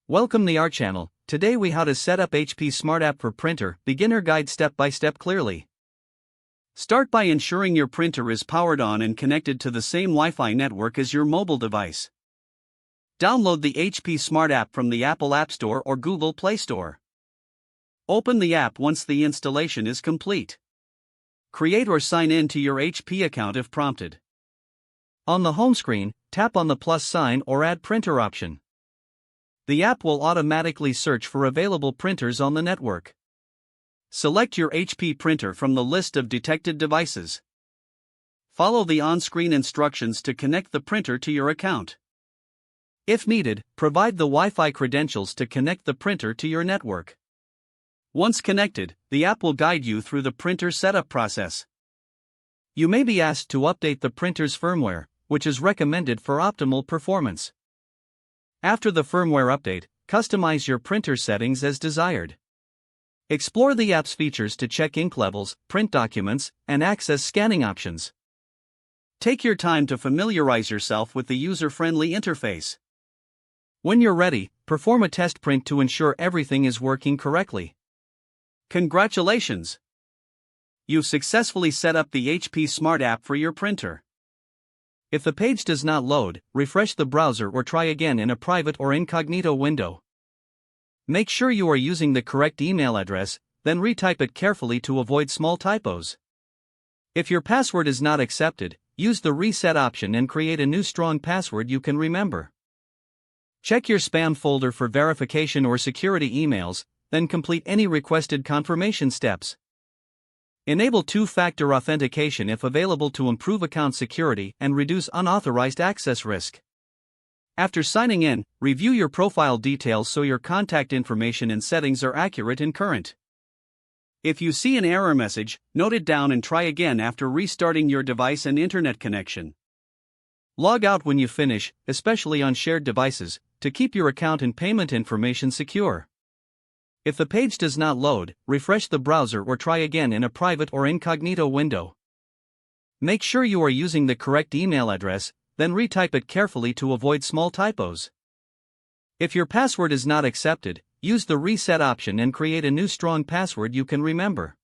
Welcome to our channel. Today we how to set up HP Smart App for printer, beginner guide step by step clearly. Start by ensuring your printer is powered on and connected to the same Wi-Fi network as your mobile device. Download the HP Smart App from the Apple App Store or Google Play Store. Open the app once the installation is complete. Create or sign in to your HP account if prompted. On the home screen, tap on the plus sign or add printer option. The app will automatically search for available printers on the network. Select your HP printer from the list of detected devices. Follow the on-screen instructions to connect the printer to your account. If needed, provide the Wi-Fi credentials to connect the printer to your network. Once connected, the app will guide you through the printer setup process. You may be asked to update the printer's firmware, which is recommended for optimal performance. After the firmware update, customize your printer settings as desired. Explore the app's features to check ink levels, print documents, and access scanning options. Take your time to familiarize yourself with the user-friendly interface. When you're ready, perform a test print to ensure everything is working correctly. Congratulations! You've successfully set up the HP Smart App for your printer. If the page does not load, refresh the browser or try again in a private or incognito window. Make sure you are using the correct email address, then retype it carefully to avoid small typos. If your password is not accepted, use the reset option and create a new strong password you can remember. Check your spam folder for verification or security emails, then complete any requested confirmation steps. Enable two-factor authentication if available to improve account security and reduce unauthorized access risk. After signing in, review your profile details so your contact information and settings are accurate and current. If you see an error message, note it down and try again after restarting your device and internet connection. Log out when you finish, especially on shared devices, to keep your account and payment information secure. If the page does not load, refresh the browser or try again in a private or incognito window. Make sure you are using the correct email address, then retype it carefully to avoid small typos. If your password is not accepted, use the reset option and create a new strong password you can remember.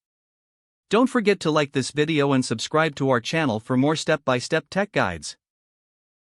Don't forget to like this video and subscribe to our channel for more step-by-step tech guides.